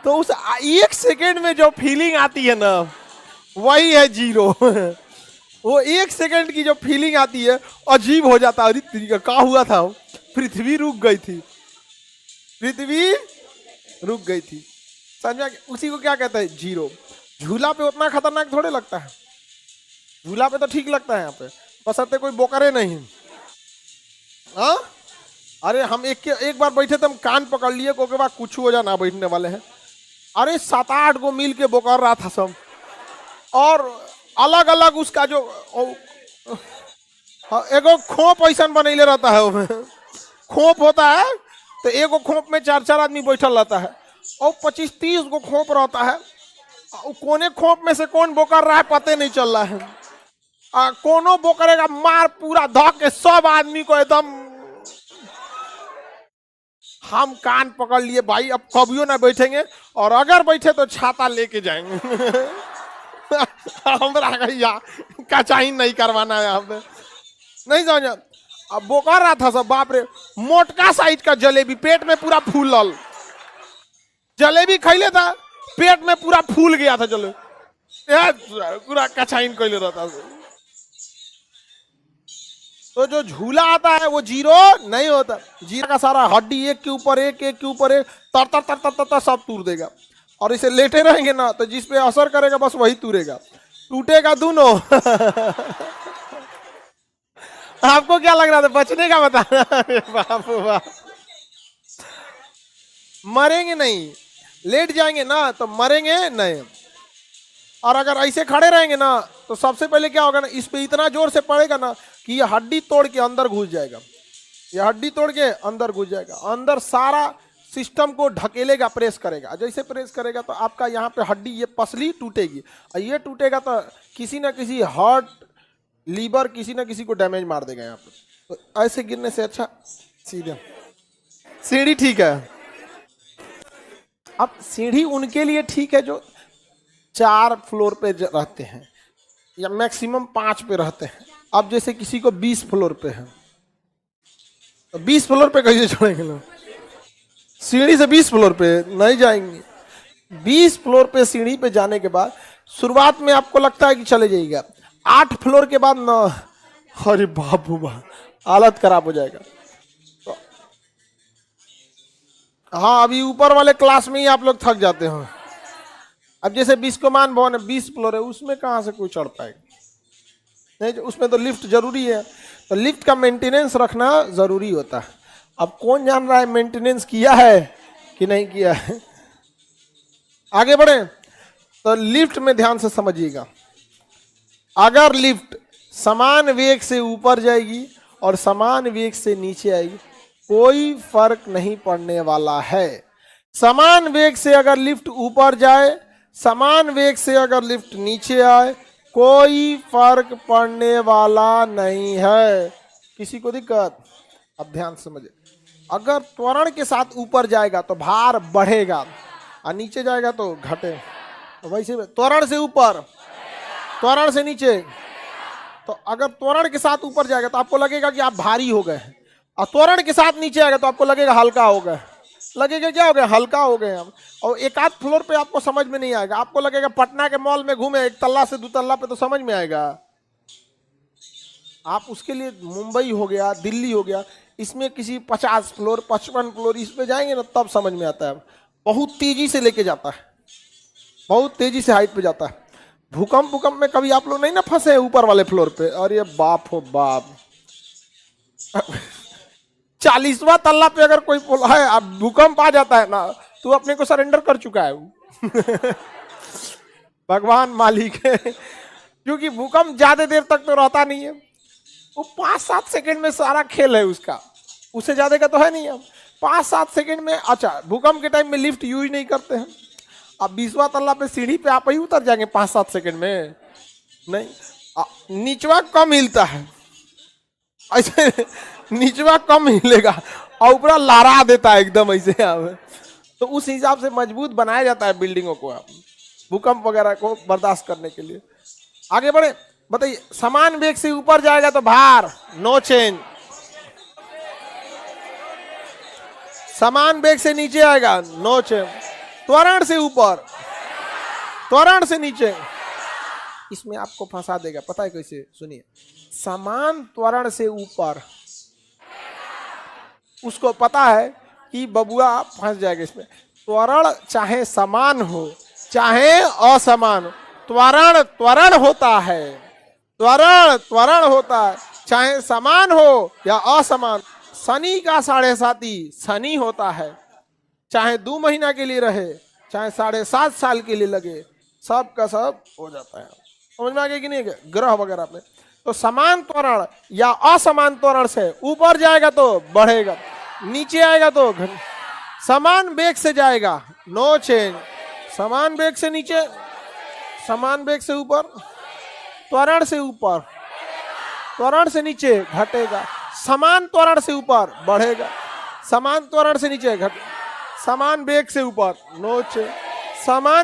तो उस 1 सेकेंड में जो फीलिंग आती है ना, वही है जीरो। वो 1 सेकेंड की जो फीलिंग आती है, अजीब हो जाता है। अरे क्या हुआ था, पृथ्वी रुक गई थी, पृथ्वी रुक गई थी, समझा? उसी को क्या कहता है, जीरो। झूला पे उतना खतरनाक थोड़े लगता है, झूला पे तो ठीक लगता है यहाँ पे, बसरते कोई बोकरे नहीं। हाँ, अरे हम एक बार बैठे थे, हम कान पकड़ लिए, को के बाद कुछ हो जा ना बैठने वाले हैं। अरे 7-8 को मिल के बोकर रहा था सब, और अलग अलग उसका जो एगो खोप ऐसा बनैले रहता है, उसमें खोप होता है, तो एगो खोप में 4-4 आदमी बैठल रहता है, और 25-30 को खोप रहता है। कोने खोप में से कौन बोकर रहा है पता नहीं चल रहा है। कोनो बोकरेगा मार पूरा धक के सब आदमी को एकदम। हम कान पकड़ लिए भाई, अब कभियो ना बैठेंगे, और अगर बैठे तो छाता लेके जाएंगे। हमरा कचाई नहीं करवाना है यहाँ पे, नहीं समझ। अब बोकर रहा था सब, बाप रे, मोटका साइज का जलेबी, पेट में पूरा फूलल जलेबी खैले था, पेट में पूरा फूल गया था जलेबी, पूरा कचाइन कैले रहता। तो जो झूला आता है वो जीरो नहीं होता, जीरो का सारा हड्डी एक के ऊपर एक, एक के ऊपर एक, तर तर तर तर तर, तर सब तूर देगा। और इसे लेटे रहेंगे ना, तो जिस पे असर करेगा बस वही तूरेगा, टूटेगा दोनों। आपको क्या लग रहा था बचने का, बता? बाप बाप, मरेंगे नहीं, लेट जाएंगे ना तो मरेंगे नहीं। और अगर ऐसे खड़े रहेंगे ना, तो सबसे पहले क्या होगा ना, इस पे इतना जोर से पड़ेगा ना कि ये हड्डी तोड़ के अंदर घुस जाएगा, ये हड्डी तोड़ के अंदर घुस जाएगा, अंदर सारा सिस्टम को ढकेलेगा, प्रेस करेगा। जैसे प्रेस करेगा तो आपका यहाँ पे हड्डी, ये पसली टूटेगी, और ये टूटेगा तो किसी ना किसी हार्ट, लीवर, किसी ना किसी को डैमेज मार देगा यहाँ पे। तो ऐसे गिरने से अच्छा सीधे सीढ़ी ठीक है। अब सीढ़ी उनके लिए ठीक है जो 4 फ्लोर पे रहते हैं, या मैक्सिमम 5 पे रहते हैं। अब जैसे किसी को 20 फ्लोर पे है, तो 20 फ्लोर पे कैसे चढ़ेंगे लोग? सीढ़ी से 20 फ्लोर पे नहीं जाएंगे। 20 फ्लोर पे सीढ़ी पे जाने के बाद शुरुआत में आपको लगता है कि चले जाइएगा, 8 फ्लोर के बाद ना, अरे बाबू बा, हालत खराब हो जाएगा। तो हाँ, अभी ऊपर वाले क्लास में ही आप लोग थक जाते हो। अब जैसे बिस्कोमान भवन है, 20 फ्लोर है, उसमें कहाँ से कोई चढ़ पाएगा? नहीं, उसमें तो लिफ्ट जरूरी है, तो लिफ्ट का मेंटेनेंस रखना जरूरी होता है। अब कौन जान रहा है मेंटेनेंस किया है कि नहीं किया है? आगे बढ़े तो लिफ्ट में ध्यान से समझिएगा। अगर लिफ्ट समान वेग से ऊपर जाएगी और समान वेग से नीचे आएगी, कोई फर्क नहीं पड़ने वाला है। समान वेग से अगर लिफ्ट ऊपर जाए, समान वेग से अगर लिफ्ट नीचे आए, कोई फर्क पड़ने वाला नहीं है। किसी को दिक्कत? अब ध्यान से समझिए। अगर त्वरण के साथ ऊपर जाएगा तो भार बढ़ेगा, और नीचे जाएगा तो घटे। तो वैसे त्वरण से ऊपर, त्वरण से नीचे। तो अगर त्वरण के साथ ऊपर जाएगा तो आपको लगेगा कि आप भारी हो गए, और त्वरण के साथ नीचे आएगा तो आपको लगेगा हल्का हो गए। लगेगा क्या हो गया? हल्का हो गए हम। और एक आध फ्लोर पे आपको समझ में नहीं आएगा, आपको लगेगा पटना के मॉल में घूमे 1 तल्ला से 2 तल्ला पे तो समझ में आएगा। आप उसके लिए मुंबई हो गया, दिल्ली हो गया, इसमें किसी 50 फ्लोर 55 फ्लोर इस पे जाएंगे ना, तब समझ में आता है। बहुत तेजी से लेके जाता है, बहुत तेजी से हाइट पे जाता है। भूकंप में कभी आप लोग नहीं ना फंसे ऊपर वाले फ्लोर पे? अरे बाप हो बाप, 40वां तल्ला पे अगर कोई है, अब भूकंप आ जाता है ना, तो अपने को सरेंडर कर चुका है। भगवान मालिक है, क्योंकि भूकंप ज्यादा देर तक तो रहता नहीं है, वो 5-7 सेकंड में सारा खेल है उसका, उससे ज्यादा का तो है नहीं। अब 5-7 सेकंड में, अच्छा भूकंप के टाइम में लिफ्ट यूज नहीं करते हैं। अब 20वां तल्ला पे सीढ़ी पे आप ही उतर जाएंगे 5-7 सेकंड में? नहीं, नीचवा कम हिलता है, ऐसे नीचवा कम हिलेगा और ऊपर लहरा देता है एकदम ऐसे। तो उस हिसाब से मजबूत बनाया जाता है बिल्डिंगों को, भूकंप वगैरह को बर्दाश्त करने के लिए। आगे बढ़े, बताइए। समान वेग से ऊपर जाएगा तो भार नो चेंज, समान वेग से नीचे आएगा नो चेंज। त्वरण से ऊपर, त्वरण से नीचे। इसमें आपको फंसा देगा, पता है कैसे? सुनिए, समान त्वरण से ऊपर, उसको पता है कि बबुआ फंस जाएगा इसमें। त्वरण चाहे समान हो चाहे असमान, त्वरण त्वरण होता है, त्वरण त्वरण होता है, चाहे समान हो या असमान। शनि का 7.5 शनि होता है, चाहे 2 महीना के लिए रहे चाहे 7.5 साल के लिए लगे, सब का सब हो जाता है। समझ में आ गया कि नहीं? ग्रह वगैरह में तो समान त्वरण या असमान त्वरण से ऊपर जाएगा तो बढ़ेगा, नीचे आएगा तो समान वेग से जाएगा, नो चेंज। समान वेग से नीचे, समान वेग से ऊपर, त्वरण से ऊपर, त्वरण से नीचे घटेगा, समान त्वरण से ऊपर बढ़ेगा, समान त्वरण से नीचे घट, समान वेग से ऊपर, नो चेंज। समान